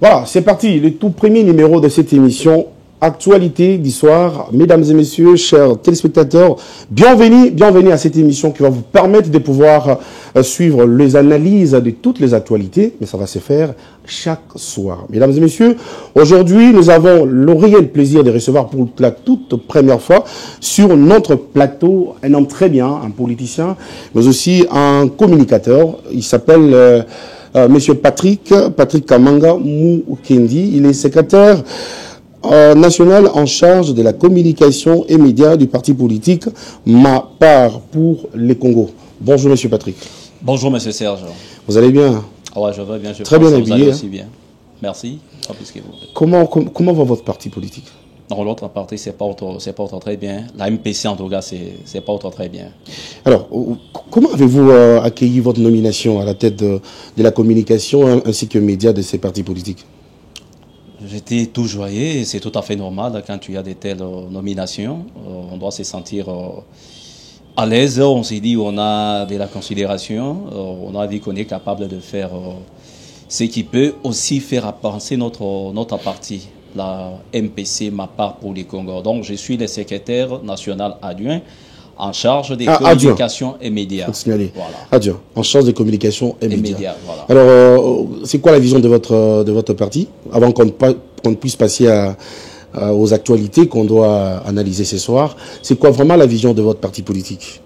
Voilà, c'est parti, le tout premier numéro de cette émission, Actualité d'Histoire. Mesdames et messieurs, chers téléspectateurs, bienvenue à cette émission qui va vous permettre de pouvoir suivre les analyses de toutes les actualités, mais ça va se faire chaque soir. Mesdames et messieurs, aujourd'hui, nous avons le réel plaisir de recevoir pour la toute première fois sur notre plateau un homme très bien, un politicien, mais aussi un communicateur. Il s'appelle... Monsieur Patrick Kamanga Mukendi, il est secrétaire national en charge de la communication et médias du parti politique Ma Part pour les Congos. Bonjour Monsieur Patrick. Bonjour Monsieur Serge. Vous allez bien? Ouais, je vais bien. Très bien habillé. Aussi bien. Merci. Comment va votre parti politique? Non, l'autre partie, c'est pas autre très bien. La MPC, en tout cas, c'est pas autre très bien. Alors, comment avez-vous accueilli votre nomination à la tête de la communication ainsi que médias de ces partis politiques? J'étais tout joyeux, c'est tout à fait normal quand tu as de telles nominations. On doit se sentir à l'aise. On s'est dit on a de la considération, on a vu qu'on est capable de faire ce qui peut aussi faire avancer notre parti. La MPC, Ma Part pour les Congos. Donc, je suis le secrétaire national adjoint en charge des communications et médias. Voilà. Adjoint, en charge des communications et médias. Voilà. Alors, c'est quoi la vision de votre parti avant qu'on puisse passer aux actualités qu'on doit analyser ce soir? C'est quoi vraiment la vision de votre parti politique?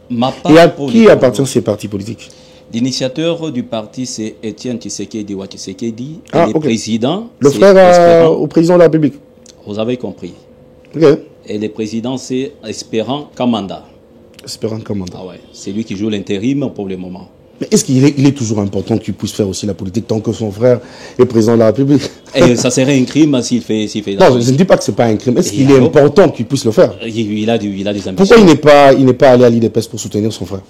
Et à qui appartient ces partis politiques? L'initiateur du parti, c'est Étienne Tshisekedi Tshisekedi. Le président... Le frère au président de la République. Vous avez compris. Okay. Et le président, c'est Espérant Kamanda. Espérant Kamanda. Ah ouais, c'est lui qui joue l'intérim pour le moment. Mais est-ce qu'il est toujours important qu'il puisse faire aussi la politique tant que son frère est président de la République? Et ça serait un crime s'il fait... Non, je ne dis pas que ce n'est pas un crime. Est-ce qu'il est important qu'il puisse le faire? Il a des ambitions. Pourquoi il n'est pas allé à l'IDPS pour soutenir son frère?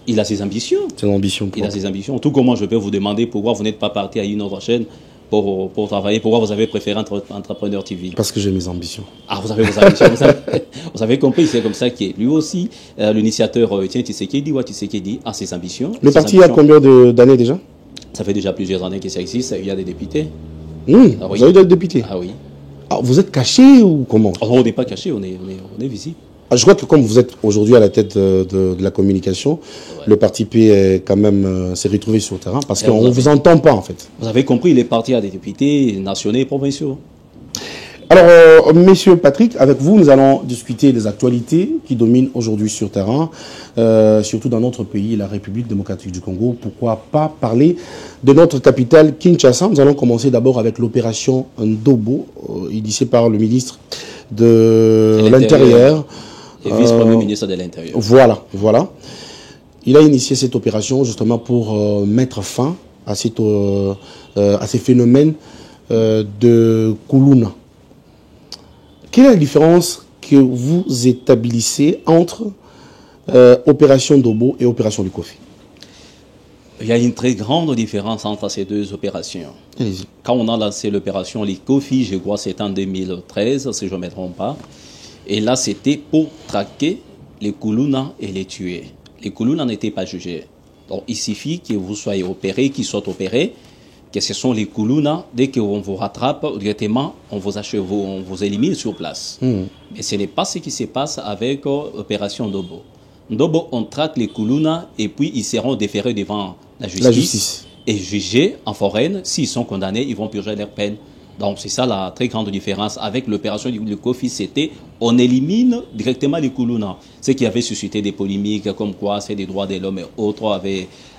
Il a ses ambitions. Ses ambitions. Il a ses ambitions. Tout comment je peux vous demander pourquoi vous n'êtes pas parti à une autre chaîne pour travailler, pourquoi vous avez préféré Entrepreneur TV? Parce que j'ai mes ambitions. Ah, vous avez vos ambitions. Vous avez compris, c'est comme ça qu'il est. Lui aussi, l'initiateur Étienne Tshisekedi a ses ambitions. Le parti a combien d'années déjà? Ça fait déjà plusieurs années que ça existe. Il y a des députés. Ah, oui. Vous avez des députés? Ah oui. Ah, vous êtes caché ou comment? On n'est pas caché, on est visible. Je crois que comme vous êtes aujourd'hui à la tête de la communication, ouais, le parti peut quand même s'est retrouvé sur le terrain parce qu'on ne vous entend pas en fait. Vous avez compris, il est parti à des députés nationaux et provinciaux. Alors, Monsieur Patrick, avec vous, nous allons discuter des actualités qui dominent aujourd'hui sur le terrain, surtout dans notre pays, la République démocratique du Congo. Pourquoi pas parler de notre capitale Kinshasa? Nous allons commencer d'abord avec l'opération Ndobo, initiée par le ministre de l'Intérieur. Et vice-premier ministre de l'Intérieur. Voilà. Il a initié cette opération justement pour mettre fin à ces phénomènes de Kuluna. Quelle est la différence que vous établissez entre opération Ndobo et opération Likofi? Il y a une très grande différence entre ces deux opérations. Quand on a lancé l'opération Likofi, je crois que c'était en 2013, si je ne me trompe pas. Et là, c'était pour traquer les Kuluna et les tuer. Les Kuluna n'étaient pas jugés. Donc, il suffit que vous soyez opéré, qu'ils soient opérés, que ce sont les Kuluna. Dès qu'on vous rattrape, directement, on vous élimine sur place. Mais ce n'est pas ce qui se passe avec l'opération Ndobo. Ndobo, on traque les Kuluna et puis ils seront déférés devant la justice. Et jugés en foraine. S'ils sont condamnés, ils vont purger leur peine. Donc, c'est ça la très grande différence. Avec l'opération du Kofi, c'était on élimine directement les Kuluna. Ce qui avait suscité des polémiques, comme quoi c'est des droits de l'homme et autres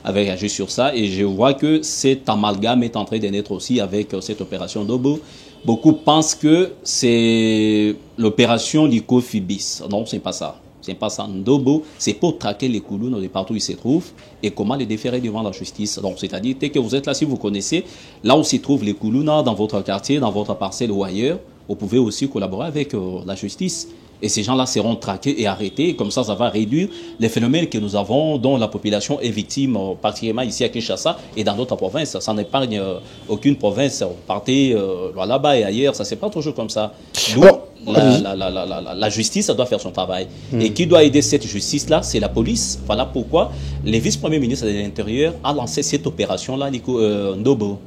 avaient agi sur ça. Et je vois que cet amalgame est en train de naître aussi avec cette opération Ndobo. Beaucoup pensent que c'est l'opération du Kofi bis. Non, c'est pas ça. C'est pas ça. Ndobo, c'est pour traquer les Kuluna de partout où ils se trouvent et comment les déférer devant la justice. Donc, c'est-à-dire, dès que vous êtes là, si vous connaissez, là où se trouvent les Kuluna, dans votre quartier, dans votre parcelle ou ailleurs, vous pouvez aussi collaborer avec la justice. Et ces gens-là seront traqués et arrêtés. Comme ça va réduire les phénomènes que nous avons dont la population est victime, particulièrement ici à Kinshasa et dans d'autres provinces. Ça n'épargne aucune province. Vous partez là-bas et ailleurs, ça ne se passe pas toujours comme ça. Donc, la justice, ça doit faire son travail. Et qui doit aider cette justice-là, c'est la police. Voilà pourquoi le vice-premier ministre de l'Intérieur a lancé cette opération-là, Ndobo.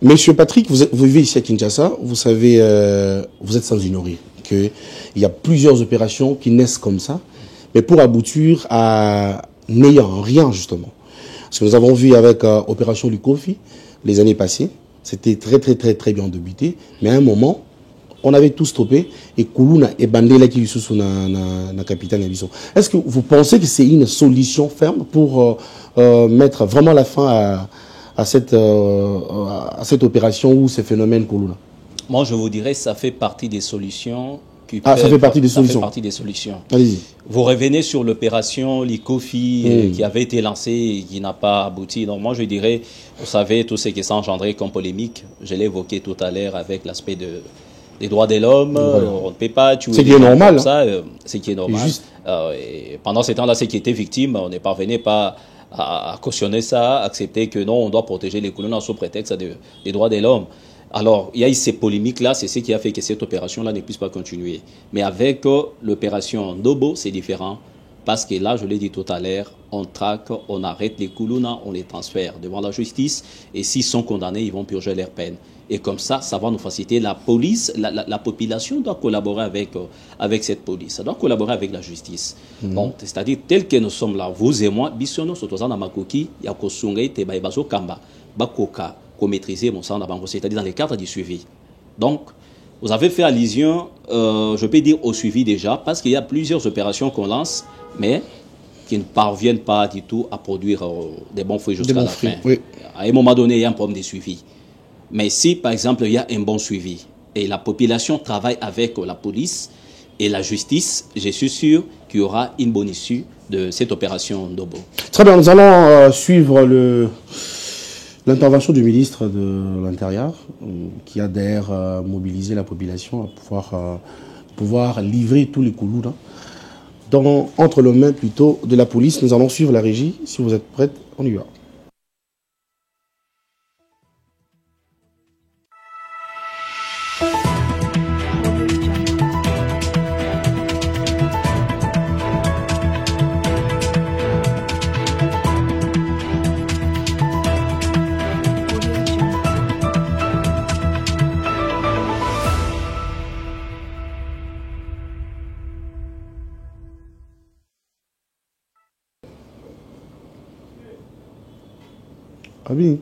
Monsieur Patrick, vous vivez ici à Kinshasa, vous savez, vous êtes sans ignorer qu'il y a plusieurs opérations qui naissent comme ça, mais pour aboutir à n'ayant rien, justement. Parce que nous avons vu avec Opération Lukofi, les années passées, c'était très bien débuté, mais à un moment, on avait tout stoppé et Koulouna et Bandela qui sont sous la capitale. Est-ce que vous pensez que c'est une solution ferme pour mettre vraiment la fin à cette opération ou ces phénomènes Koulouna? Moi, je vous dirais que ça fait partie des solutions. Ça fait partie des solutions. Ça fait partie des solutions. Allez-y. Vous revenez sur l'opération Likofi qui avait été lancée et qui n'a pas abouti. Donc moi, je dirais, vous savez, tout ce qui s'est engendré comme polémique, je l'ai évoqué tout à l'heure avec l'aspect des droits de l'homme. Voilà. On ne peut pas tuer. C'est qui est normal. C'est qui est normal. Et pendant ces temps-là, ceux qui étaient victimes, on ne parvenait pas à cautionner ça, accepter que non, on doit protéger les colons sous prétexte des droits de l'homme. Alors, il y a eu ces polémiques-là, c'est ce qui a fait que cette opération-là ne puisse pas continuer. Mais avec l'opération Nobo, c'est différent. Parce que là, je l'ai dit tout à l'heure, on traque, on arrête les Koulouna, on les transfère devant la justice. Et s'ils sont condamnés, ils vont purger leur peine. Et comme ça va nous faciliter. La police, la population doit collaborer avec cette police. Ça doit collaborer avec la justice. Donc, c'est-à-dire, tel que nous sommes là, vous et moi, Bissono, Sotozana Makoki, Yakosungay, Tebaïbazo Kamba, Bakoka, maîtriser mon sang d'avant, c'est-à-dire dans les cadres du suivi. Donc, vous avez fait allusion, je peux dire, au suivi déjà, parce qu'il y a plusieurs opérations qu'on lance, mais qui ne parviennent pas du tout à produire des bons fruits jusqu'à la fin. Oui. À un moment donné, il y a un problème de suivi. Mais si, par exemple, il y a un bon suivi, et la population travaille avec la police et la justice, je suis sûr qu'il y aura une bonne issue de cette opération Nobo. Très bien, nous allons suivre l'intervention du ministre de l'Intérieur qui a d'ailleurs mobilisé la population à pouvoir livrer tous les Koulouna entre les mains plutôt de la police. Nous allons suivre la régie. Si vous êtes prête, on y va. Ah oui.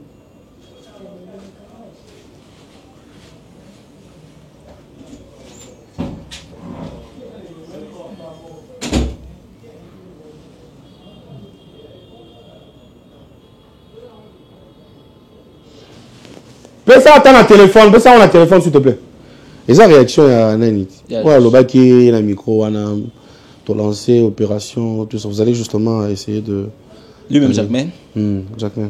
Fais ça, attends, téléphone. Fais ça, on a téléphone, s'il te plaît. Et ça, réaction, il y a un nid. Ouais, le bac, il y a un micro, on a lancé, opération, tout ça. Vous allez justement essayer de. Lui-même, Jacquemin. Jacquemin.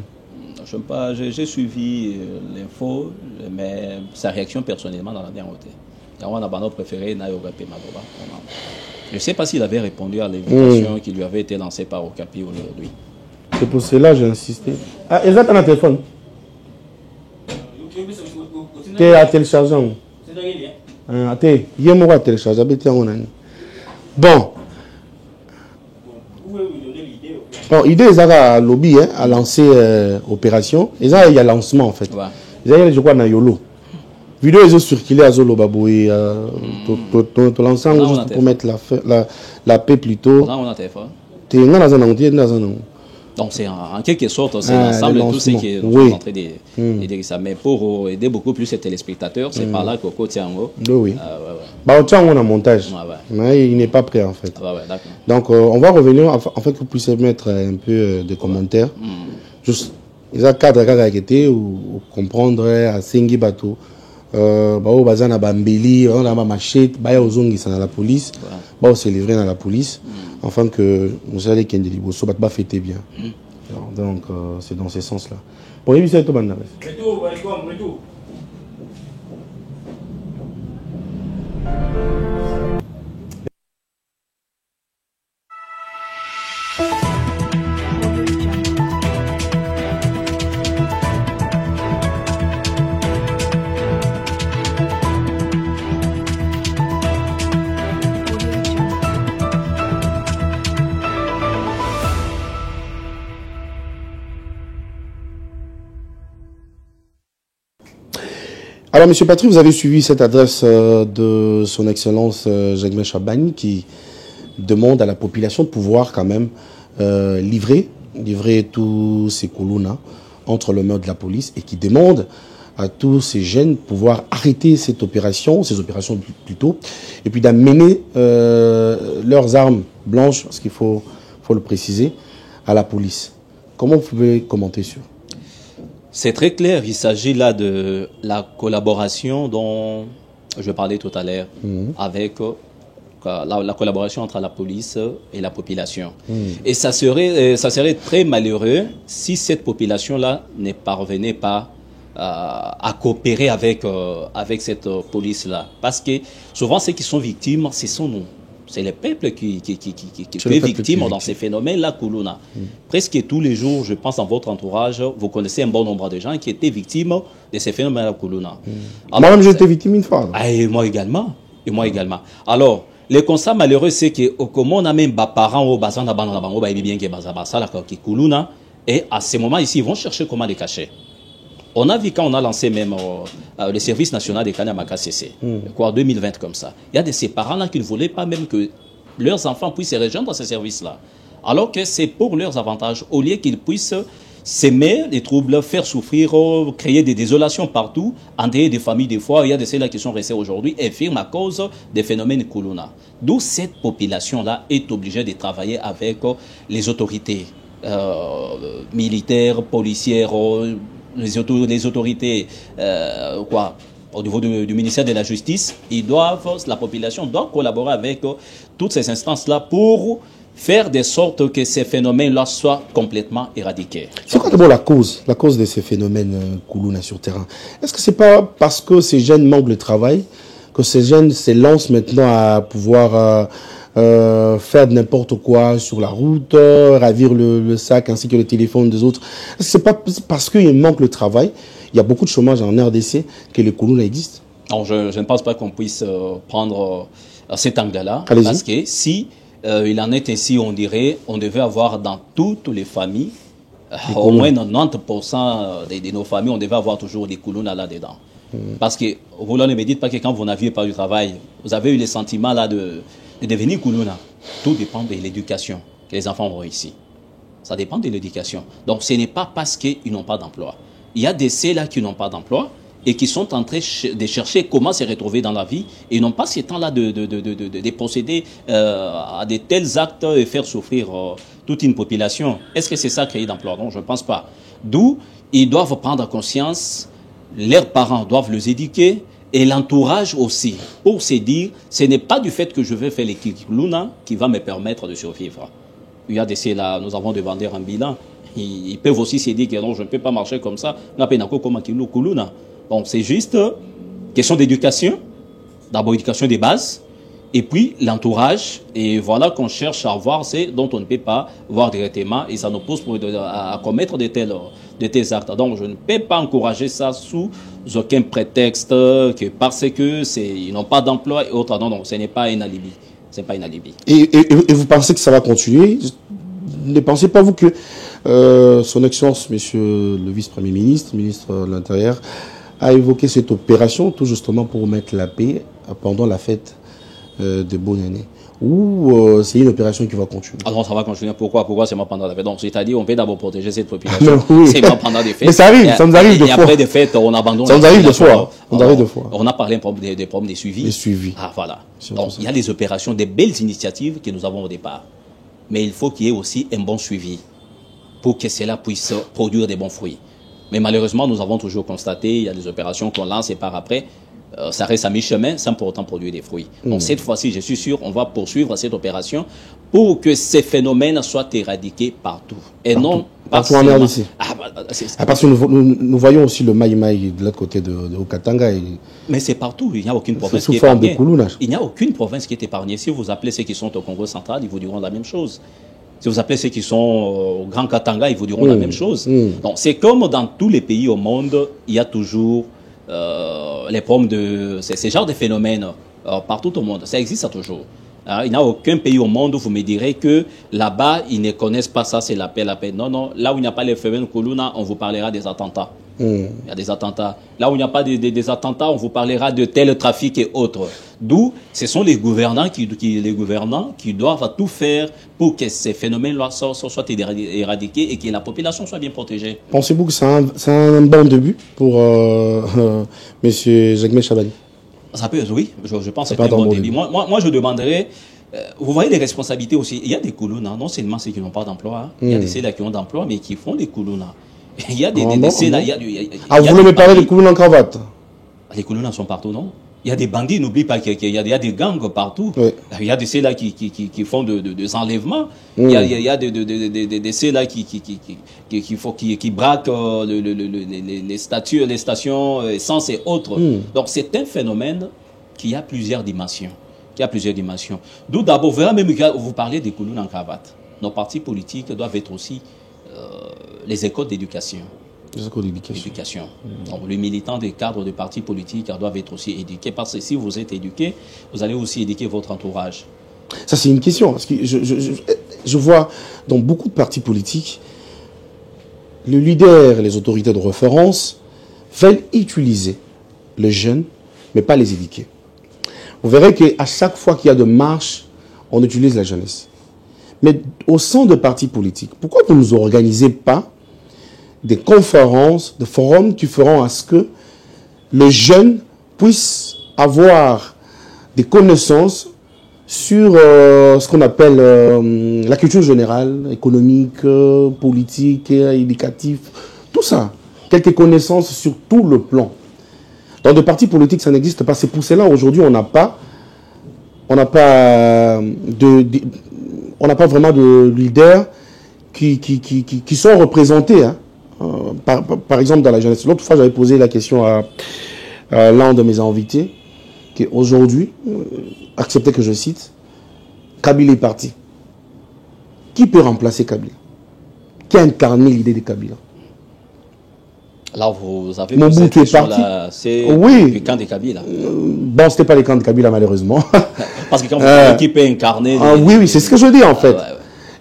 Je sais pas, j'ai suivi l'info, mais sa réaction personnellement dans la dernière côté. On a notre préféré, Nayogape Madoba. Je ne sais pas s'il avait répondu à l'invitation qui lui avait été lancée par Okapi aujourd'hui. C'est pour cela que j'ai insisté. Ah, ils attendent un téléphone. Tu es à télécharger. Tu es à télécharger. Bon. Alors, l'idée, c'est à lobby, à lancer opération. Et ça, il y a lancement, en fait. Il y a, je crois, dans Yolo. Vidéo, ils ont circulé à Zolo Baboui. L'ensemble, juste pour mettre la paix plutôt. Donc, c'est en quelque sorte, c'est l'ensemble de tout ce qui est en train de dire ça. Mais pour aider beaucoup plus les téléspectateurs, c'est par là qu'au côté en haut. Oui. Bah, on a un montage. Mais il n'est pas prêt, en fait. Donc, on va revenir, en fait, que vous puissiez mettre un peu de commentaires. Juste, il y a cadre à été ou comprendre à Sengi Bato. Bao bazana bambeli, on a ma machette, baya ozongi ça dans la police, bao se livrer dans la police, afin que nous allons qu'il y ait des libos, soit pas fêter bien. Donc c'est dans ce sens-là. Bon, il y a tout le monde. Alors, Monsieur Patrick, vous avez suivi cette adresse de son Excellence Jacques Chabani qui demande à la population de pouvoir quand même livrer tous ces Koulouna entre les mains de la police et qui demande à tous ces jeunes de pouvoir arrêter ces opérations plutôt, et puis d'amener leurs armes blanches, parce qu'il faut le préciser, à la police. Comment vous pouvez commenter sur? C'est très clair, il s'agit là de la collaboration dont je parlais tout à l'heure, avec la collaboration entre la police et la population. Et ça serait très malheureux si cette population-là ne parvenait pas à coopérer avec cette police-là. Parce que souvent, ceux qui sont victimes, ce sont nous. C'est le peuple qui est victime dans ces phénomènes-là, Koulouna. Presque tous les jours, je pense, dans votre entourage, vous connaissez un bon nombre de gens qui étaient victimes de ces phénomènes-là, Koulouna. Moi-même, j'ai été victime une fois. Et moi également. Alors, le constat malheureux, c'est que comme on a même des parents au bazar na bango ba bien que bazar la qui Koulouna, et à ces moments ici, ils vont chercher comment les cacher. On a vu quand on a lancé même le service national des Kanyamaka CC, quoi, 2020 comme ça. Il y a de ces parents-là qui ne voulaient pas même que leurs enfants puissent se rejoindre à ce service-là. Alors que c'est pour leurs avantages, au lieu qu'ils puissent s'aimer des troubles, faire souffrir, créer des désolations partout, endeuiller des familles des fois. Il y a de ceux-là qui sont restés aujourd'hui infirmes à cause des phénomènes Koulouna. D'où cette population-là est obligée de travailler avec les autorités militaires, policières, les autorités au niveau du ministère de la Justice. La population doit collaborer avec toutes ces instances-là pour faire de sorte que ces phénomènes-là soient complètement éradiqués. C'est quoi d'abord la cause de ces phénomènes Koulouna sur terrain? Est-ce que c'est pas parce que ces jeunes manquent de travail que ces jeunes se lancent maintenant à pouvoir faire n'importe quoi sur la route, ravir le sac ainsi que le téléphone des autres? C'est pas parce qu'il manque le travail, il y a beaucoup de chômage en RDC que les Koulouna existent? Non, je ne pense pas qu'on puisse prendre cet angle-là, parce que si il en est ainsi, on dirait, on devait avoir dans toutes les familles, au moins 90% de nos familles, on devait avoir toujours des Koulouna là-dedans. Parce que vous ne me dites pas que quand vous n'aviez pas du travail, vous avez eu le sentiment là de devenir Koulouna. Tout dépend de l'éducation que les enfants ont ici. Ça dépend de l'éducation. Donc ce n'est pas parce qu'ils n'ont pas d'emploi. Il y a des ceux-là qui n'ont pas d'emploi et qui sont en train de chercher comment se retrouver dans la vie et n'ont pas ce temps-là de procéder à de tels actes et faire souffrir toute une population. Est-ce que c'est ça créer d'emploi? Non, je ne pense pas. D'où ils doivent prendre conscience, leurs parents doivent les éduquer et l'entourage aussi, pour se dire, ce n'est pas du fait que je vais faire les Koulouna qui va me permettre de survivre. Il y a des là, nous avons des vendeurs en bilan, ils peuvent aussi se dire que non, je ne peux pas marcher comme ça, donc c'est juste question d'éducation, d'abord éducation des bases, et puis l'entourage, et voilà qu'on cherche à voir ce dont on ne peut pas voir directement, et ça nous pousse à commettre de tels actes. Donc je ne peux pas encourager ça sous aucun prétexte, que parce que ils n'ont pas d'emploi et autres. Non, ce n'est pas un alibi. C'est pas un alibi. Et vous pensez que ça va continuer? Ne pensez pas vous que son Excellence, Monsieur le Vice-Premier Ministre, ministre de l'Intérieur, a évoqué cette opération tout justement pour mettre la paix pendant la fête de bonne année, ou c'est une opération qui va continuer? Alors ça va continuer. Pourquoi c'est pendant la fête? Donc c'est-à-dire on peut d'abord protéger cette population. C'est pendant des fêtes. Mais ça arrive, ça nous arrive de fois. Et après des fêtes, on abandonne. Ça nous arrive de fois. On a parlé des problèmes de suivi. Les suivis. Ah voilà. Donc il y a des opérations, des belles initiatives que nous avons au départ, mais il faut qu'il y ait aussi un bon suivi pour que cela puisse produire des bons fruits. Mais malheureusement, nous avons toujours constaté, il y a des opérations qu'on lance et par après, ça reste à mi-chemin sans pour autant produire des fruits. Donc cette fois-ci, je suis sûr, on va poursuivre cette opération pour que ces phénomènes soient éradiqués partout. Et non partout en RDC. Parce que nous voyons aussi le Maï-Maï de l'autre côté de Okatanga. Mais c'est partout, il n'y a aucune province qui est épargnée. Il n'y a aucune province qui est épargnée. Si vous appelez ceux qui sont au Congo central, ils vous diront la même chose. Si vous appelez ceux qui sont au Grand Katanga, ils vous diront la même chose. Donc c'est comme dans tous les pays au monde, il y a toujours les problèmes de ces genres de phénomènes partout au monde. Ça existe toujours. Il n'y a aucun pays au monde où vous me direz que là-bas, ils ne connaissent pas ça, c'est la paix, la paix. Non, non. Là où il n'y a pas les phénomènes Koulouna, on vous parlera des attentats. Il y a des attentats. Là où il n'y a pas des attentats, on vous parlera de tel trafic et autres. D'où, ce sont les gouvernants qui doivent tout faire pour que ces phénomènes-là soient éradiqués et que la population soit bien protégée. Pensez-vous que c'est un bon début pour M. Jacques Chabani? Ça peut, oui, je pense que c'est un bon début. Moi, je demanderais... vous voyez les responsabilités aussi. Il y a des Koulouna, non seulement ceux qui n'ont pas d'emploi, il y a des ceux-là qui ont d'emploi, mais qui font des Koulouna. Il y a des ceux-là... Ah, vous voulez me parler de Koulouna en cravate? Les Koulouna sont partout, non? Il y a des bandits, n'oublie pas qu'il y a des gangs partout. Oui. Il y a des ceux-là qui font des enlèvements. Il y a des ceux-là qui braquent les stations essence et autres. Donc c'est un phénomène qui a plusieurs dimensions. D'où d'abord, vous parlez des Koulouna en cravate. Nos partis politiques doivent être aussi les écoles d'éducation. Les écoles d'éducation. Donc, les militants des cadres de partis politiques doivent être aussi éduqués, parce que si vous êtes éduqués, vous allez aussi éduquer votre entourage. Ça, c'est une question. Parce que je vois dans beaucoup de partis politiques, le leader et les autorités de référence veulent utiliser les jeunes, mais pas les éduquer. Vous verrez qu'à chaque fois qu'il y a de marche, on utilise la jeunesse. Mais au sein de partis politiques, pourquoi vous ne nous organisez pas des conférences, des forums qui feront à ce que les jeunes puissent avoir des connaissances sur ce qu'on appelle la culture générale, économique, politique, éducative, tout ça. Quelques connaissances sur tout le plan. Dans des partis politiques, ça n'existe pas. C'est pour cela aujourd'hui, on n'a pas vraiment de leaders qui sont représentés. Hein. Par exemple, dans la jeunesse. L'autre fois, j'avais posé la question à l'un de mes invités, qui aujourd'hui, acceptait que je cite, Kabila est parti. Qui peut remplacer Kabila? Qui a incarné l'idée de Kabila? Là, vous avez Mobutu est parti. C'est oui. le camp de Kabila. Bon, c'était pas le camp de Kabila, malheureusement. Parce que quand vous dites qui peut incarner... oui, c'est ce que je dis, en fait. Ouais.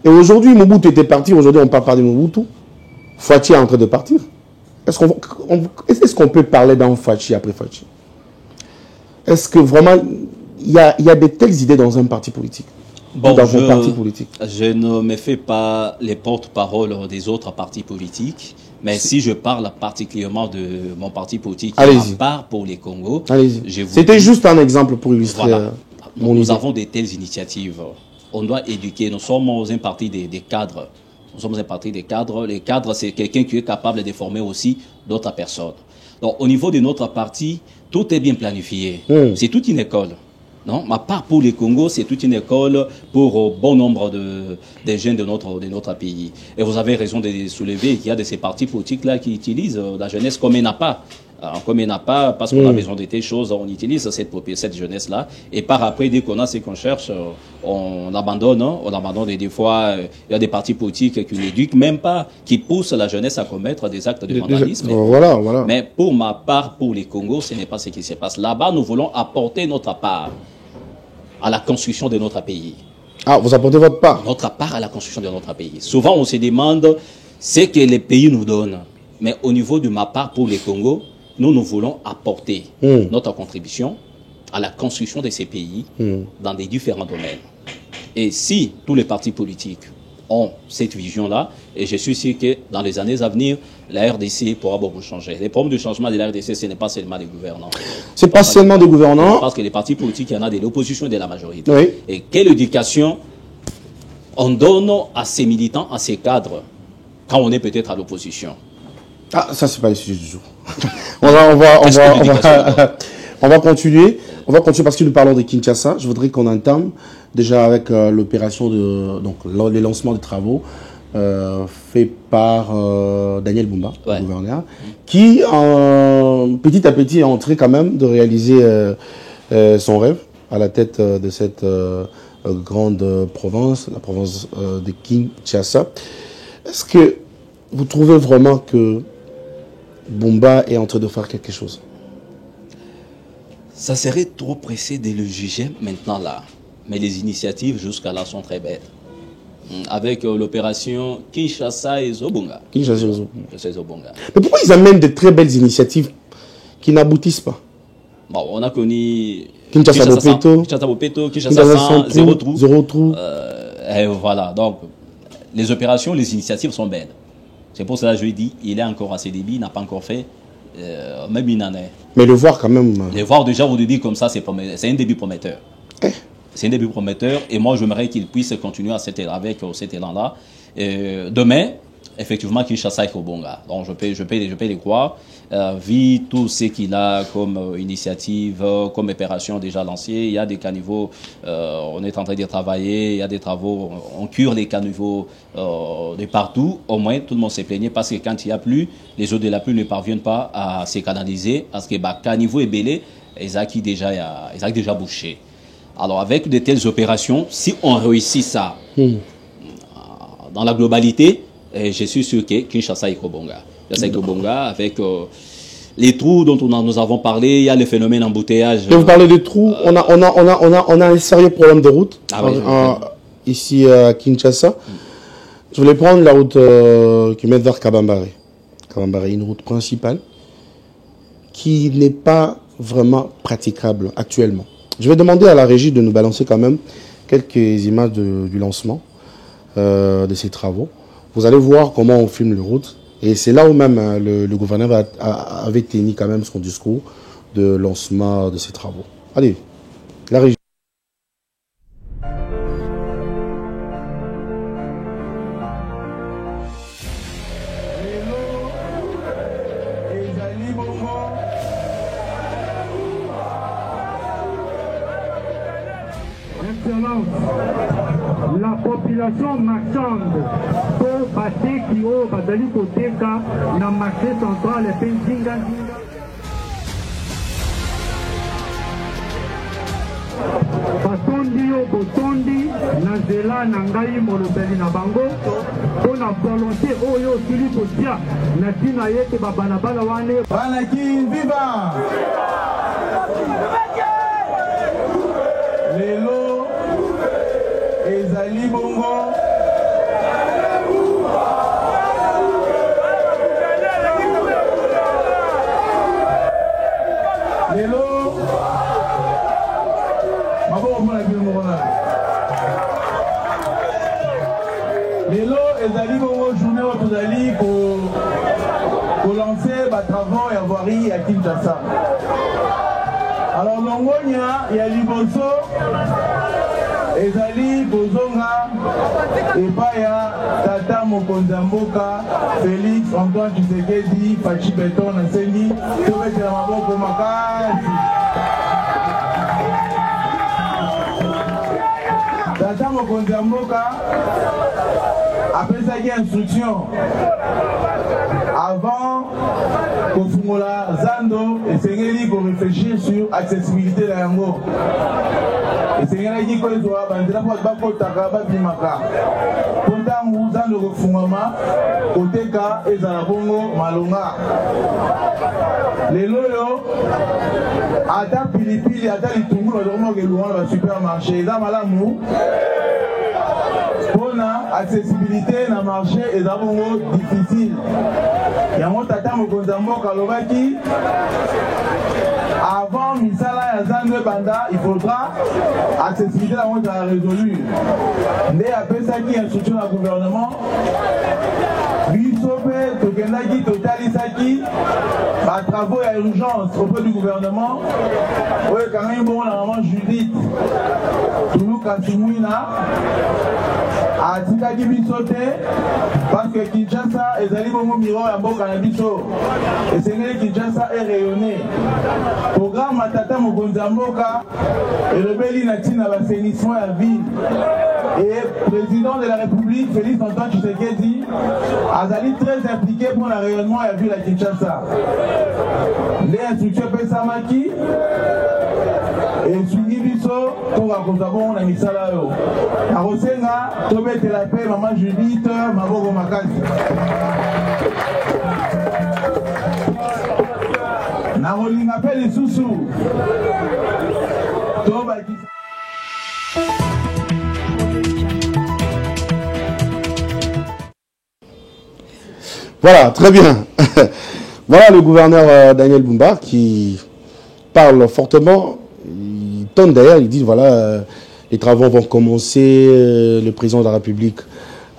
Et aujourd'hui, Mobutu était parti. Aujourd'hui, on parle pas de Mobutu. Fachi est en train de partir. Est-ce qu'on peut parler d'un Fachi après Fachi? Est-ce que vraiment, il y a de telles idées dans un parti politique? Bon, je ne me fais pas les porte-parole des autres partis politiques, mais si je parle particulièrement de mon parti politique, à part pour les Congos, c'était juste un exemple pour illustrer. Voilà. Nous avons de telles initiatives. On doit éduquer. Nous sommes un parti des cadres. Nous sommes un parti des cadres. Les cadres, c'est quelqu'un qui est capable de former aussi d'autres personnes. Donc, au niveau de notre parti, tout est bien planifié. C'est toute une école. Non, à part pour les Congos, c'est toute une école pour bon nombre de jeunes de notre pays. Et vous avez raison de soulever qu'il y a de ces partis politiques-là qui utilisent la jeunesse comme il n'a pas. Comme il n'a pas, parce qu'on a besoin de telles choses, on utilise cette jeunesse-là. Et par après, dès qu'on a ce qu'on cherche, on abandonne. On abandonne. Et des fois, il y a des partis politiques qui n'éduquent même pas, qui poussent la jeunesse à commettre des actes de vandalisme. Voilà. Mais pour ma part, pour les Congos, ce n'est pas ce qui se passe. Là-bas, nous voulons apporter notre part à la construction de notre pays. Ah, vous apportez votre part? Notre part à la construction de notre pays. Souvent, on se demande ce que les pays nous donnent. Mais au niveau de ma part pour les Congos, nous voulons apporter notre contribution à la construction de ces pays dans des différents domaines. Et si tous les partis politiques ont cette vision-là, et je suis sûr que dans les années à venir, la RDC pourra beaucoup changer. Les problèmes de changement de la RDC, ce n'est pas seulement des gouvernants. Ce n'est pas seulement des gouvernants. Parce que les partis politiques, il y en a de l'opposition et de la majorité. Oui. Et quelle éducation on donne à ces militants, à ces cadres, quand on est peut-être à l'opposition? Ah, ça, c'est pas le sujet du jour. on va continuer. On va continuer parce que nous parlons de Kinshasa. Je voudrais qu'on entame déjà avec l'opération donc les lancements des travaux fait par Daniel Bumba, le gouverneur, qui petit à petit est en train quand même de réaliser son rêve à la tête de cette grande province, la province de Kinshasa. Est-ce que vous trouvez vraiment que Bumba est en train de faire quelque chose? Ça serait trop pressé de le juger maintenant là. Mais les initiatives jusqu'à là sont très belles. avec l'opération Kinshasa et Zobonga. Kinshasa et Zobonga. Mais pourquoi ils amènent de très belles initiatives qui n'aboutissent pas? Bon, on a connu Kinshasa Bopeto, Kinshasa 100, zéro trou. Et voilà, donc les opérations, les initiatives sont belles. C'est pour cela que je lui dis, il est encore à ses débuts, il n'a pas encore fait même une année. Mais le voir quand même... Le voir déjà au début comme ça, c'est un début prometteur. C'est un début prometteur et moi j'aimerais qu'il puisse continuer avec cet élan-là. Demain, effectivement, Kinshasa et Kobonga. Donc je peux les croire. Vu tout ce qu'il a comme initiative, comme opération déjà lancée, il y a des caniveaux, on est en train de travailler, il y a des travaux, on cure les caniveaux de partout. Au moins, tout le monde s'est plaigné parce que quand il n'y a plus, les eaux de la pluie ne parviennent pas à se canaliser parce que caniveau est belé, ils ont déjà bouché. Alors avec de telles opérations, si on réussit ça dans la globalité, je suis sûr que Kinshasa et Kobonga. Avec les trous dont nous avons parlé, il y a le phénomène embouteillage. Vous parlez de trous, on a un sérieux problème de route ici à Kinshasa. Je voulais prendre la route qui mène vers Kabambare. Kabambare, une route principale qui n'est pas vraiment praticable actuellement. Je vais demander à la régie de nous balancer quand même quelques images du lancement de ces travaux. Vous allez voir comment on filme les routes. Et c'est là où même le gouverneur avait tenu quand même son discours de lancement de ces travaux. Allez, la régie. La population marchande pour passer qui au Badali Koteka na marché central et Penzinga. Batondi yo botondi na zela na ngai molobeli na bango pour la volonté oyo sili kotia na tina yete babalabala wane Banaki viva lelo ezali bongo lelo maboko mona bilongo wana lelo ezali bongo journée oyo tozali kolancer batravaux ya voirie ya Kinshasa. Alors longonya ya liboso ezali kozonga epai ya tata mokonzi ya mboka Félix Antoine Tshisekedi Fachi Beton nasengi tobetela maboko makasi. Tata mokonzi ya mboka apesaki instruction avant kofungola zando esengeli réfléchir sur accessibilité na yango. Esengeli kozwa banzela po bakotaka babimaka pontangu zando kofungama koteka ezala bongo malonga. Lelo yo ata pilipili ata litungulu bazokomoka elongwa na basupermarché eza malamu mpona accessibilité na marché eza bongo difficile. Yango tata mokonzi ya mboka alobaki avant misala ya zando ebanda il faudra accessibilité yango ezala résolu. Nde apesaki instruction na gouvernement biso mpe tokendaki totalisaki batravaux ya urgence auprès du gouvernement oyo ekangaki bongo na maman Judith Tuluka Simwina atikaki biso te parce que Kinshasa ezali bongo miroir ya mboka na biso esengeli Kinshasa erayonné. Programme matata mokonzi ya mboka elobeli na ntina bassainissement ya ville et président de la République Félix Antoine Tshisekedi azali très impliqué pour le rayonnement ya ville à Kinshasa. Les instructions pesamaki esungi biso tokakozwa bongo na misala oyo akosenga tobetela mpe mama Judith maboko makasi. nakolinga mpe lisusu tobakisa Voilà, très bien. Voilà le gouverneur Daniel Bumba qui parle fortement. Il tonne d'ailleurs, il dit voilà, les travaux vont commencer. Le président de la République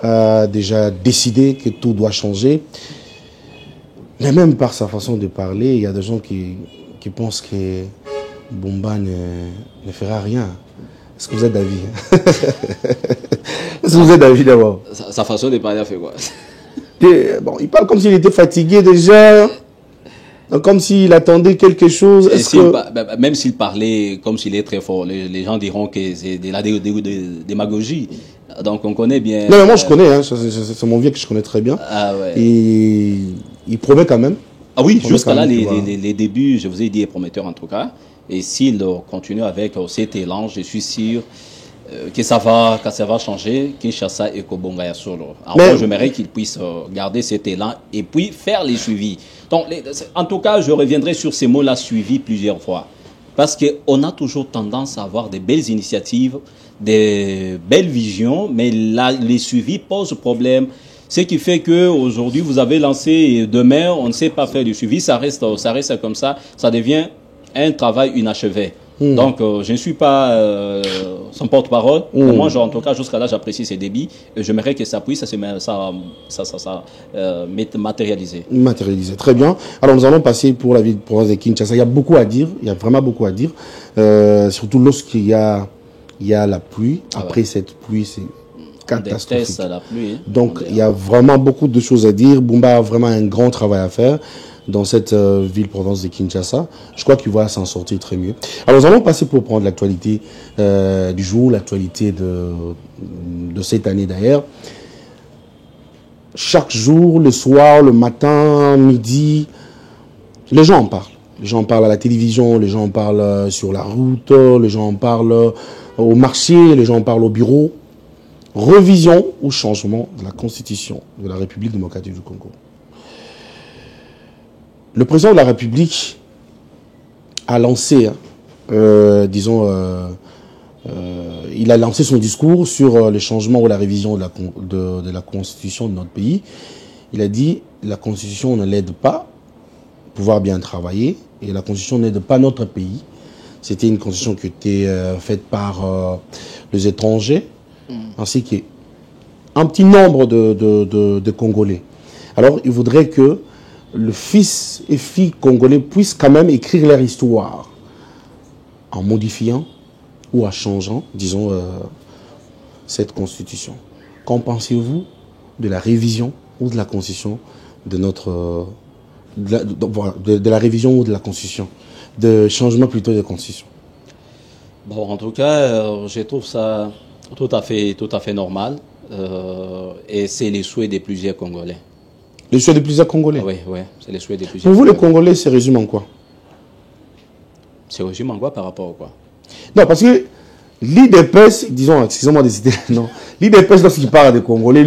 a déjà décidé que tout doit changer. Mais même par sa façon de parler, il y a des gens qui pensent que Bumba ne fera rien. Est-ce que vous êtes d'avis? Est-ce que vous êtes d'avis d'abord? Sa façon de parler a fait quoi? Bon, il parle comme s'il était fatigué déjà, comme s'il attendait quelque chose. Même s'il parlait comme s'il est très fort, les gens diront que c'est de la démagogie. Donc on connaît bien. Non, mais moi je connais, hein, c'est mon vieux que je connais très bien. Ah ouais. Et il promet quand même. Ah oui, jusqu'à là, les débuts, je vous ai dit, prometteurs en tout cas. Et s'il continue avec cet élan, je suis sûr que ça va changer, Kinshasa et Kobongaya solo. Alors moi, j'aimerais qu'il puisse garder cet élan et puis faire les suivis. Donc, en tout cas, je reviendrai sur ces mots-là suivis plusieurs fois. Parce qu'on a toujours tendance à avoir des belles initiatives, des belles visions, mais là, les suivis posent problème. Ce qui fait qu'aujourd'hui, vous avez lancé et demain, on ne sait pas faire du suivi, ça reste comme ça devient un travail inachevé. Donc, je ne suis pas son porte-parole. Moi, en tout cas, jusqu'à là, j'apprécie ses débits. Et j'aimerais que ça puisse matérialiser. Matérialiser, très bien. Alors, nous allons passer pour la ville de province de Kinshasa. Il y a beaucoup à dire. Il y a vraiment beaucoup à dire. Surtout lorsqu'il y a la pluie. Après cette pluie, c'est catastrophique. La pluie, hein. Donc, il y a vraiment beaucoup de choses à dire. Bumba a vraiment un grand travail à faire dans cette ville-province de Kinshasa. Je crois qu'il va s'en sortir très mieux. Alors, nous allons passer pour prendre l'actualité du jour, l'actualité de cette année d'ailleurs. Chaque jour, le soir, le matin, midi, les gens en parlent. Les gens en parlent à la télévision, les gens en parlent sur la route, les gens en parlent au marché, les gens en parlent au bureau. Révision ou changement de la Constitution de la République démocratique du Congo. Le président de la République a lancé, il a lancé son discours sur le changement ou la révision de la Constitution de notre pays. Il a dit la Constitution ne l'aide pas à pouvoir bien travailler et la Constitution n'aide pas notre pays. C'était une Constitution qui était faite par les étrangers, ainsi qu'un petit nombre de Congolais. Alors, il voudrait que le fils et filles congolais puissent quand même écrire leur histoire en modifiant ou en changeant, disons, cette constitution. Qu'en pensez-vous de la révision ou de la constitution de notre... de la révision ou de la constitution, de changement plutôt de constitution? Bon, en tout cas, je trouve ça tout à fait normal et c'est les souhaits de plusieurs Congolais. Les souhaits de plusieurs Congolais? Oui, c'est les souhaits de plusieurs. Pour vous, les Congolais, c'est résumé en quoi? C'est résumé en quoi par rapport à quoi? Non, parce que l'IDPS, disons, excusez-moi d'hésiter, non, l'IDPS, lorsqu'il parle des Congolais,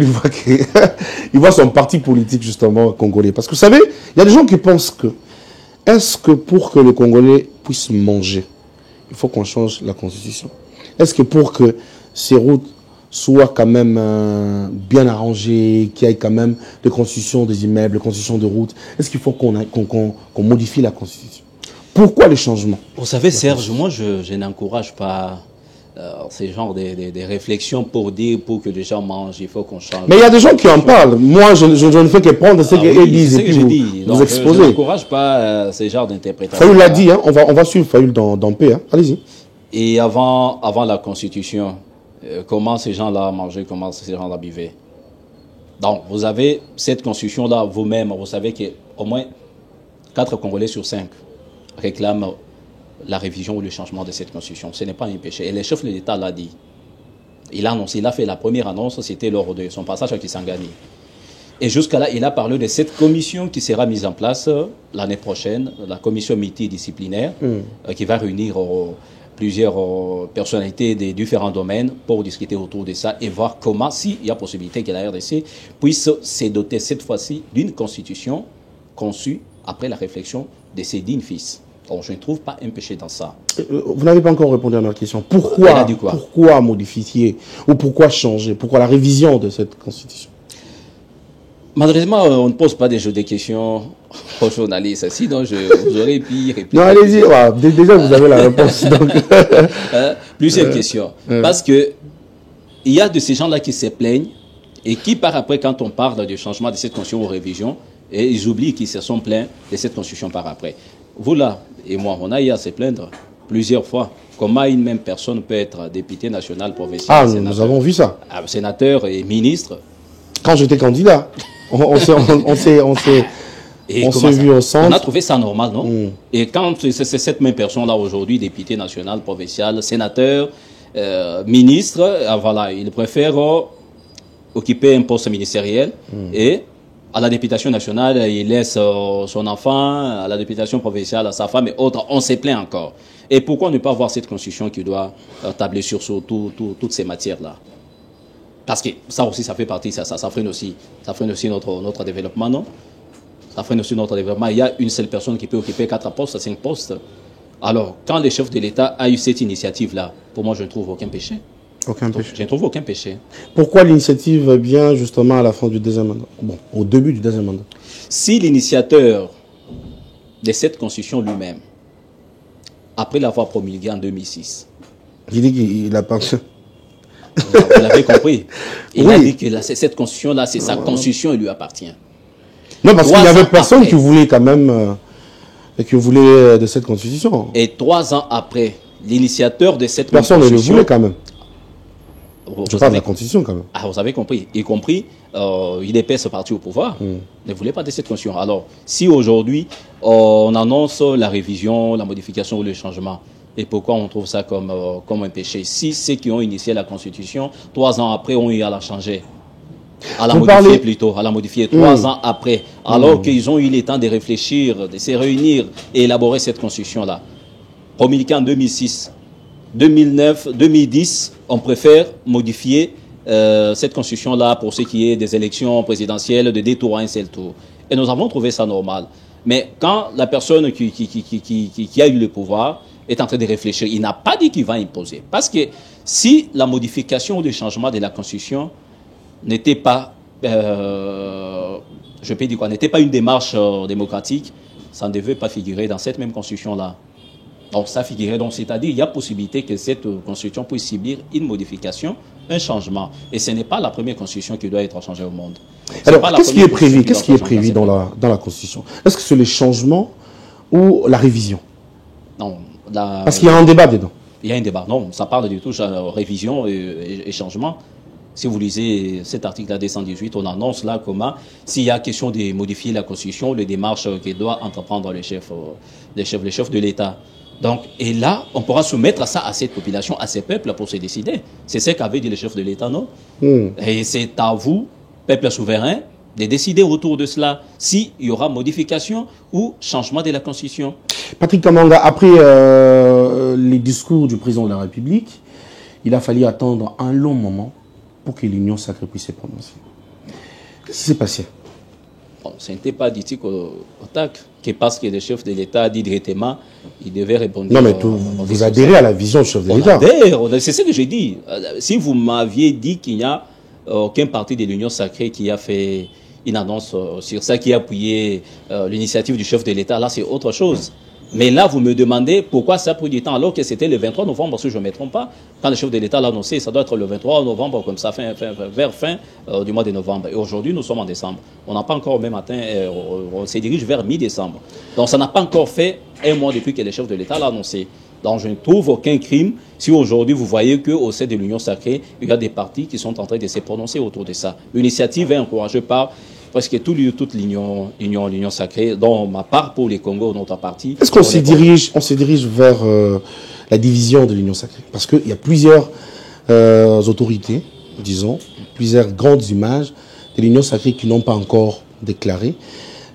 il voit son parti politique, justement, congolais. Parce que vous savez, il y a des gens qui pensent que, est-ce que pour que les Congolais puissent manger, il faut qu'on change la Constitution? Est-ce que pour que ces routes soient quand même bien arrangées, qu'il y ait quand même des constitutions des immeubles, des constitutions de routes, est-ce qu'il faut qu'on modifie la Constitution? Pourquoi les changements? Vous savez, Serge, moi, je n'encourage pas ces genres de réflexions pour que les gens mangent, il faut qu'on change. Mais il y a des gens qui en parlent. Moi, je ne fais que prendre ce qu'ils disent et puis vous exposer. Je n'encourage pas ces genres d'interprétations. Fayoul l'a dit, hein, on va suivre Fayoul dans paix. Hein. Allez-y. Et avant la Constitution, comment ces gens-là mangeaient, comment ces gens-là buvaient. Donc, vous avez cette Constitution-là vous-même, vous savez qu'au moins 4 Congolais sur 5 réclament la révision ou le changement de cette Constitution. Ce n'est pas un péché. Et le chef de l'État l'a dit. Il a fait la première annonce, c'était lors de son passage à Kisangani. Et jusqu'à là, il a parlé de cette commission qui sera mise en place l'année prochaine, la commission multidisciplinaire, qui va réunir plusieurs personnalités des différents domaines pour discuter autour de ça et voir comment, s'il y a possibilité que la RDC puisse se doter cette fois-ci d'une constitution conçue après la réflexion de ses dignes fils. Donc, je ne trouve pas un péché dans ça. Vous n'avez pas encore répondu à ma question. Pourquoi modifier ou pourquoi changer? Pourquoi la révision de cette constitution? Malheureusement, on ne pose pas des questions aux journalistes, sinon j'aurais pu répondre. Non, allez-y, déjà vous avez la réponse. Donc. Plusieurs questions. Parce que il y a de ces gens-là qui se plaignent et qui, par après, quand on parle du changement de cette constitution aux révisions, et ils oublient qu'ils se sont plaints de cette constitution par après. Vous là et moi, on a eu à se plaindre plusieurs fois. Comment une même personne peut être député national, provincial, sénateur, nous avons vu ça. Sénateur et ministre. Quand j'étais candidat, on s'est vu au centre. On a trouvé ça normal, non? Et quand c'est cette même personne-là aujourd'hui, député national, provincial, sénateur, ministre, voilà, il préfère occuper un poste ministériel et à la députation nationale, il laisse son enfant, à la députation provinciale, sa femme et autres. On se plaint encore. Et pourquoi ne pas avoir cette constitution qui doit tabler sur toutes ces matières-là? Parce que ça aussi, ça fait partie, ça freine aussi notre développement, non? Ça freine aussi notre développement. Il y a une seule personne qui peut occuper 4 postes, 5 postes. Alors, quand le chef de l'État a eu cette initiative-là, pour moi, je ne trouve aucun péché. Aucun péché. Je ne trouve aucun péché. Pourquoi l'initiative vient justement à la fin du deuxième mandat? Bon, au début du deuxième mandat. Si l'initiateur de cette constitution lui-même, après l'avoir promulguée en 2006... Il dit qu'il a pensé... Vous l'avez compris. Il a dit que cette constitution-là, c'est sa constitution, elle lui appartient. Non, parce qu'il n'y avait personne qui voulait quand même... qui voulait de cette constitution. Et 3 ans après, l'initiateur de cette constitution... Personne ne le voulait quand même. Je parle de la constitution quand même. Ah, vous avez compris. Y compris, l'UDPS parti au pouvoir ne voulait pas de cette constitution. Alors, si aujourd'hui, on annonce la révision, la modification ou le changement, et pourquoi on trouve ça comme un péché? Si ceux qui ont initié la constitution, 3 ans après, ont eu à la changer, à la modifier plutôt, à la modifier 3 ans après, alors qu'ils ont eu le temps de réfléchir, de se réunir et élaborer cette constitution-là. Promulguée en 2006. 2009, 2010, on préfère modifier cette constitution-là pour ce qui est des élections présidentielles de 2 tours à un seul tour. Et nous avons trouvé ça normal. Mais quand la personne qui a eu le pouvoir est en train de réfléchir, il n'a pas dit qu'il va imposer. Parce que si la modification ou le changement de la constitution n'était pas, je peux dire quoi, n'était pas une démarche démocratique, ça ne devait pas figurer dans cette même constitution-là. Donc ça figurait, donc c'est-à-dire il y a possibilité que cette constitution puisse subir une modification, un changement. Et ce n'est pas la première constitution qui doit être changée au monde. Alors qu'est-ce qui est prévu? Qu'est-ce qui est prévu dans la constitution? Est-ce que c'est le changement ou la révision? Non. Parce qu'il y a un débat dedans. Il y a un débat. Non, ça parle du tout révision et changement. Si vous lisez cet article 218, on annonce là comment, s'il y a question de modifier la constitution, les démarches que doit entreprendre le chef de l'État. Donc, et là, on pourra soumettre ça à cette population, à ces peuples pour se décider. C'est ce qu'avait dit le chef de l'État, non? Et c'est à vous, peuple souverain, de décider autour de cela s'il y aura modification ou changement de la Constitution. Patrick Kamanga, après les discours du président de la République, il a fallu attendre un long moment pour que l'Union sacrée puisse se prononcer. Qu'est-ce qui s'est passé? Bon, ce n'était pas dit au TAC, que parce que le chef de l'État a dit directement, il devait répondre. Non, mais vous adhérez à la vision du chef de l'État. C'est ce que j'ai dit. Si vous m'aviez dit qu'il n'y a aucun parti de l'Union sacrée qui a fait une annonce sur ça, qui a appuyé l'initiative du chef de l'État, là c'est autre chose. Mais là, vous me demandez pourquoi ça a pris du temps, alors que c'était le 23 novembre, si je ne me trompe pas. Quand le chef de l'État l'a annoncé, ça doit être le 23 novembre, comme ça, vers fin du mois de novembre. Et aujourd'hui, nous sommes en décembre. On n'a pas encore, même matin, on se dirige vers mi-décembre. Donc, ça n'a pas encore fait un mois depuis que le chef de l'État l'a annoncé. Donc, je ne trouve aucun crime si aujourd'hui, vous voyez qu'au sein de l'Union sacrée, il y a des partis qui sont en train de se prononcer autour de ça. L'initiative est encouragée par presque toute l'Union sacrée, dont ma part pour les Congos, notre parti. Est-ce qu'on se dirige vers la division de l'Union sacrée? Parce qu'il y a plusieurs autorités, disons, plusieurs grandes images de l'Union sacrée qui n'ont pas encore déclaré.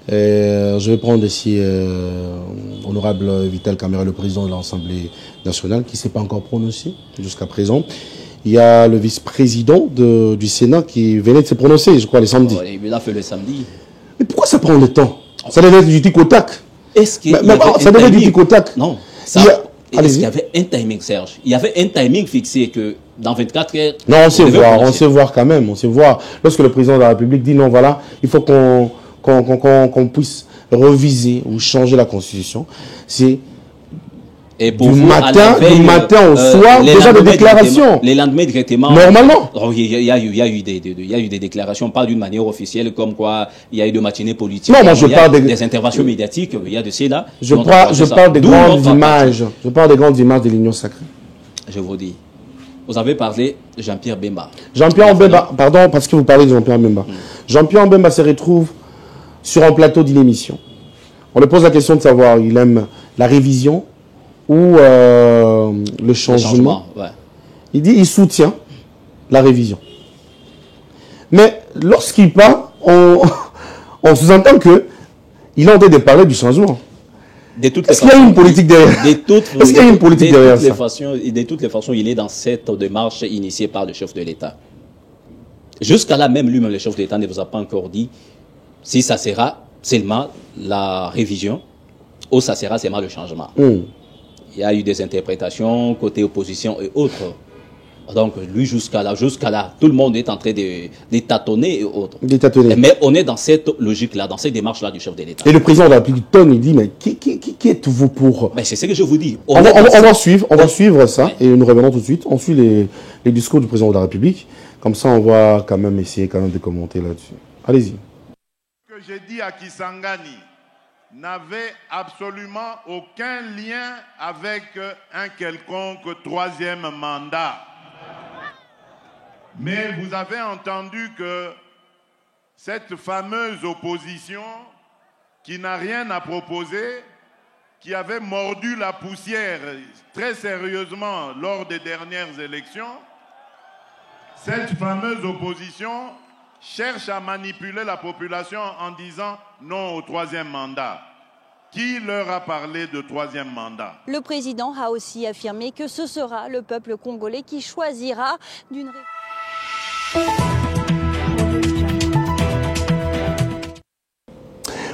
Je vais prendre ici honorable Vital Kamerhe, le président de l'Assemblée nationale, qui ne s'est pas encore prononcé jusqu'à présent. Il y a le vice-président du Sénat qui venait de se prononcer, je crois, le samedi. Il a fait le samedi. Mais pourquoi ça prend le temps? Ça devait être du tic au tac. Est-ce que ça devait être du tic au tac. Non. Est-ce qu'il y avait un timing, Serge? Il y avait un timing fixé que dans 24 heures... Non, on sait voir quand même, on sait voir. Lorsque le président de la République dit non, voilà, il faut qu'on puisse reviser ou changer la Constitution, c'est du matin au soir, déjà des déclarations. Les lendemains directement. Normalement. Il y a eu des déclarations, pas d'une manière officielle, comme quoi il y a eu de matinées politiques. Non, moi je parle des interventions médiatiques, il y a de cela. Je parle des grandes images. Je parle des grandes images de l'Union sacrée. Je vous dis. Vous avez parlé de Jean-Pierre Bemba. Jean-Pierre Bemba, pardon, parce que vous parlez de Jean-Pierre Bemba. Jean-Pierre Bemba se retrouve sur un plateau d'une émission. On lui pose la question de savoir, il aime la révision ou le changement. Ouais. Il dit il soutient la révision. Mais lorsqu'il parle, on sous-entend qu'il est en train de parler du changement. Est-ce qu'il y a une politique derrière? Est-ce qu'il y a une politique derrière ça? De toutes les façons, il est dans cette démarche initiée par le chef de l'État. Jusqu'à là, même lui-même, le chef de l'État ne vous a pas encore dit si ça sera seulement la révision ou ça sera seulement le changement. Il y a eu des interprétations côté opposition et autres. Donc, lui, jusqu'à là, tout le monde est en train de tâtonner et autres. Mais on est dans cette logique-là, dans cette démarche-là du chef de l'État. Et le président de la République, il dit, mais qui êtes-vous pour? C'est ce que je vous dis. On va suivre ça, et nous revenons tout de suite. On suit les discours du président de la République. Comme ça, on va quand même essayer de commenter là-dessus. Allez-y. Ce que j'ai dit à Kisangani n'avait absolument aucun lien avec un quelconque troisième mandat. Mais vous avez entendu que cette fameuse opposition qui n'a rien à proposer, qui avait mordu la poussière très sérieusement lors des dernières élections, cette fameuse opposition cherche à manipuler la population en disant non au troisième mandat. Qui leur a parlé de troisième mandat? Le président a aussi affirmé que ce sera le peuple congolais qui choisira d'une...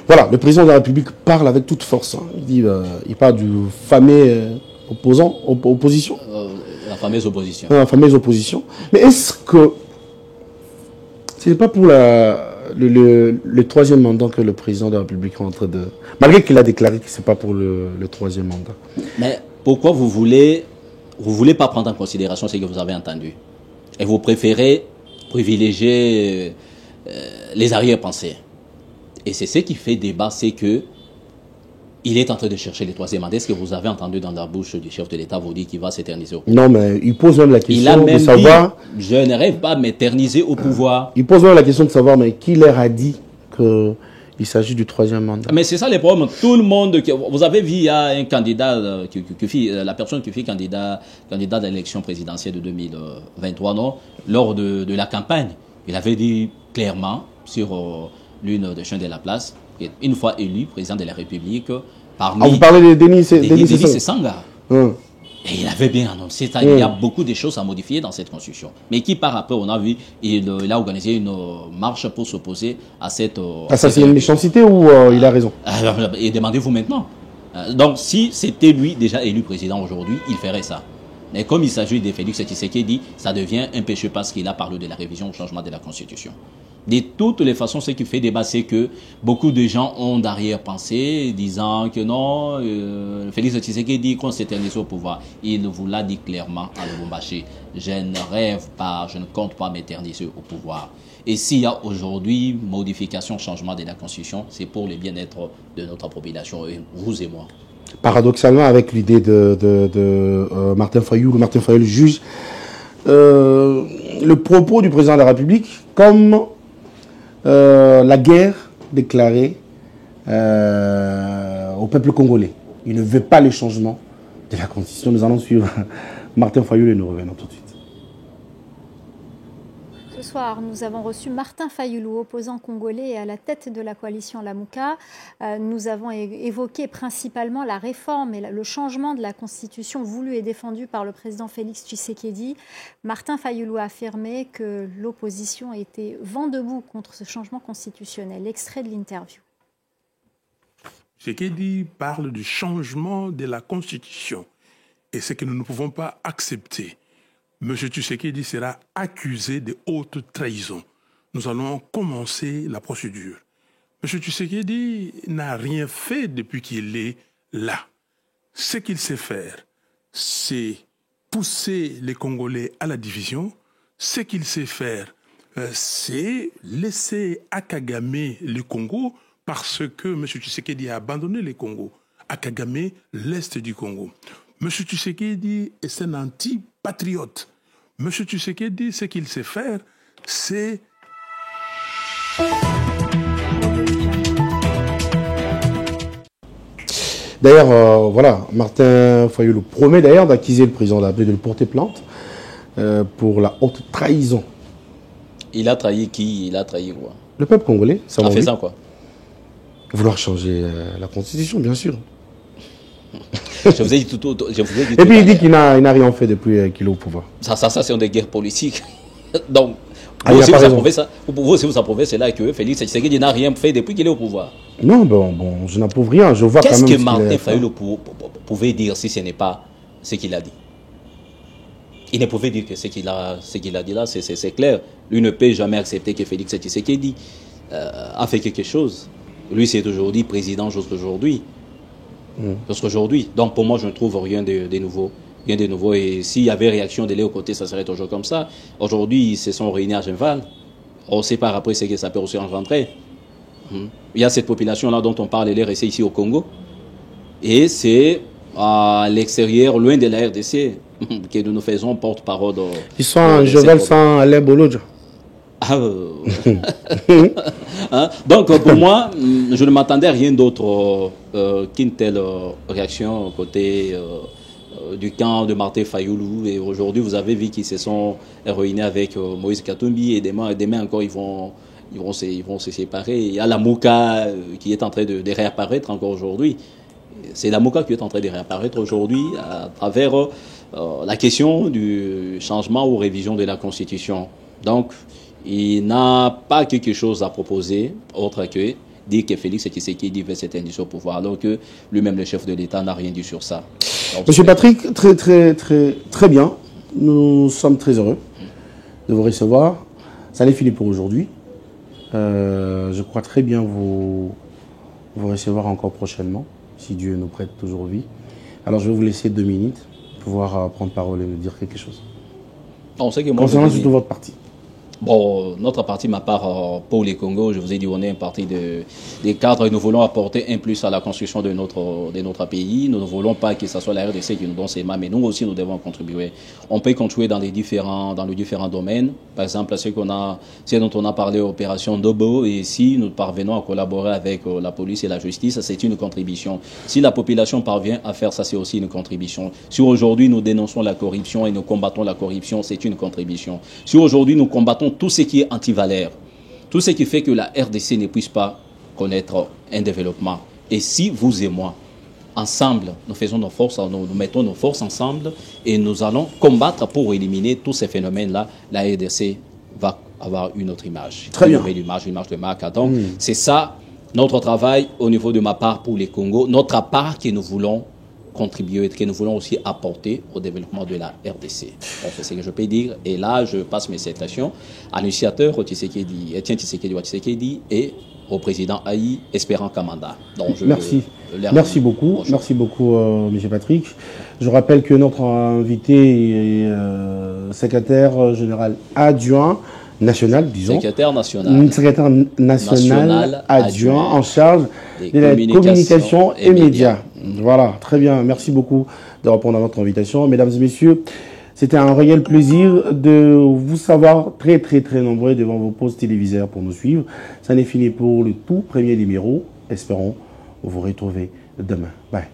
Voilà, le président de la République parle avec toute force. Il parle du fameux opposition. La fameuse opposition. La fameuse opposition. Mais est-ce que ce n'est pas pour le troisième mandat que le président de la République est en train de... Malgré qu'il a déclaré que ce n'est pas pour le troisième mandat. Mais pourquoi vous voulez pas prendre en considération ce que vous avez entendu? Et vous préférez privilégier les arrière-pensées. Et c'est ce qui fait débat, c'est que il est en train de chercher le troisième mandat. Est-ce que vous avez entendu dans la bouche du chef de l'État vous dire qu'il va s'éterniser au pouvoir? Non, mais il pose même la question de savoir... Je ne rêve pas m'éterniser au pouvoir. Il pose même la question de savoir, mais qui leur a dit qu'il s'agit du troisième mandat? Mais c'est ça le problème. Tout le monde... Vous avez vu, il y a un candidat, la personne qui fait candidat à l'élection présidentielle de 2023, non, lors de la campagne, il avait dit clairement sur l'une des chaînes de la place, une fois élu président de la République, parmi... vous parlez de Denis Sanga. Et il avait bien annoncé, il y a beaucoup de choses à modifier dans cette constitution. Mais qui par après, on a vu, il a organisé une marche pour s'opposer à cette... ça c'est une méchanceté ou il a raison? Et demandez-vous maintenant. Donc si c'était lui déjà élu président aujourd'hui, il ferait ça. Mais comme il s'agit de Félix Tshisekedi, ça devient un péché parce qu'il a parlé de la révision au changement de la Constitution. De toutes les façons, ce qui fait débat, c'est que beaucoup de gens ont d'arrière-pensée, disant que non, Félix Tshisekedi, qu'on s'éternise au pouvoir. Il vous l'a dit clairement à Lubumbashi. Je ne rêve pas, je ne compte pas m'éterniser au pouvoir. Et s'il y a aujourd'hui modification, changement de la Constitution, c'est pour le bien-être de notre population, vous et moi. Paradoxalement, avec l'idée de Martin Fayoulou, le juge, le propos du président de la République, comme la guerre déclarée au peuple congolais. Il ne veut pas le changement de la Constitution. Nous allons suivre Martin Fayoulou et nous revenons tout de suite. Ce soir, nous avons reçu Martin Fayoulou, opposant congolais à la tête de la coalition Lamuka. Nous avons évoqué principalement la réforme et le changement de la Constitution voulu et défendu par le président Félix Tshisekedi. Martin Fayoulou a affirmé que l'opposition était vent debout contre ce changement constitutionnel. Extrait de l'interview. Tshisekedi parle du changement de la Constitution. et ce que nous ne pouvons pas accepter. M. Tshisekedi sera accusé de haute trahison. Nous allons commencer la procédure. M. Tshisekedi n'a rien fait depuis qu'il est là. Ce qu'il sait faire, c'est pousser les Congolais à la division. Ce qu'il sait faire, c'est laisser à Kagame le Congo parce que M. Tshisekedi a abandonné le Congo. À Kagame, l'Est du Congo. M. Tshisekedi est un anti-patriote. M. Tshisekedi, ce qu'il sait faire, c'est... D'ailleurs, voilà, Martin Fayulu promet d'ailleurs d'accuser le président de la République, de le porter plainte pour la haute trahison. Il a trahi qui? Il a trahi quoi? Le peuple congolais, ça en faisant quoi? Vouloir changer la constitution, bien sûr. Je vous ai dit tout. Et puis il dit qu'il n'a rien fait depuis qu'il est au pouvoir. Ça c'est des guerres politiques. Donc, vous aussi vous approuvez, c'est là que Félix Tshisekedi n'a rien fait depuis qu'il est au pouvoir. Non, bon, je n'approuve rien. Je vois quand même. Qu'est-ce que Martin Fayulu pouvait dire si ce n'est pas ce qu'il a dit? Il ne pouvait dire que ce qu'il a dit là, c'est clair. Lui ne peut jamais accepter que Félix Tshisekedi a fait quelque chose. Lui, c'est aujourd'hui président jusqu'aujourd'hui. Jusqu'aujourd'hui. Donc, pour moi, je ne trouve rien de nouveau. Rien de nouveau. Et s'il y avait réaction de l'autre côté, ça serait toujours comme ça. Aujourd'hui, ils se sont réunis à Genval. On sait par après ce que ça peut aussi engendrer. Il y a cette population-là dont on parle, elle est restée ici au Congo. Et c'est à l'extérieur, loin de la RDC, que nous nous faisons porte-parole. Ils sont à Genval sans Alain Bolodja. Donc pour moi, je ne m'attendais à rien d'autre qu'une telle réaction côté du camp de Martin Fayulu. Et aujourd'hui, vous avez vu qu'ils se sont réunis avec Moïse Katumbi et demain encore ils vont se séparer. Il y a la Mouka qui est en train de réapparaître encore aujourd'hui. C'est la Mouka qui est en train de réapparaître aujourd'hui à travers la question du changement ou révision de la Constitution. Donc, il n'a pas quelque chose à proposer autre que dire que Félix Tshisekedi veut cette indice au pouvoir, alors que lui-même, le chef de l'État, n'a rien dit sur ça. Donc, Monsieur Patrick, très bien. Nous sommes très heureux de vous recevoir. Ça n'est fini pour aujourd'hui. Je crois très bien vous recevoir encore prochainement, si Dieu nous prête toujours vie. Alors, je vais vous laisser 2 minutes pour pouvoir prendre parole et dire quelque chose. On sait que moi, concernant surtout votre parti. Bon, notre parti, ma part, pour les Congo, je vous ai dit, on est un parti des cadres et nous voulons apporter un plus à la construction de notre pays. Nous ne voulons pas que ce soit la RDC qui nous donne ses mains, mais nous aussi, nous devons contribuer. On peut contribuer dans les différents domaines. Par exemple, ce dont on a parlé, opération Dobo, et si nous parvenons à collaborer avec la police et la justice, c'est une contribution. Si la population parvient à faire ça, c'est aussi une contribution. Si aujourd'hui, nous dénonçons la corruption et nous combattons la corruption, c'est une contribution. Si aujourd'hui, nous combattons tout ce qui est anti-valeur, tout ce qui fait que la RDC ne puisse pas connaître un développement. Et si vous et moi, ensemble, nous faisons nos forces, nous mettons nos forces ensemble et nous allons combattre pour éliminer tous ces phénomènes-là, la RDC va avoir une autre image. Très bien. Une image de marque. Donc, c'est ça notre travail au niveau de ma part pour les Congo, notre part que nous voulons contribuer, que nous voulons aussi apporter au développement de la RDC. C'est ce que je peux dire. Et là, je passe mes salutations à l'initiateur Etienne Tshisekedi et au président Aïe Espérant Kamanda. Donc, Merci beaucoup. Merci beaucoup, M. Patrick. Je rappelle que notre invité est secrétaire général adjoint national, disons. Secrétaire national adjoint en charge de la communication et médias. Voilà, très bien. Merci beaucoup de répondre à notre invitation. Mesdames et messieurs, c'était un réel plaisir de vous savoir très nombreux devant vos postes téléviseurs pour nous suivre. Ça n'est fini pour le tout premier numéro. Espérons vous retrouver demain. Bye.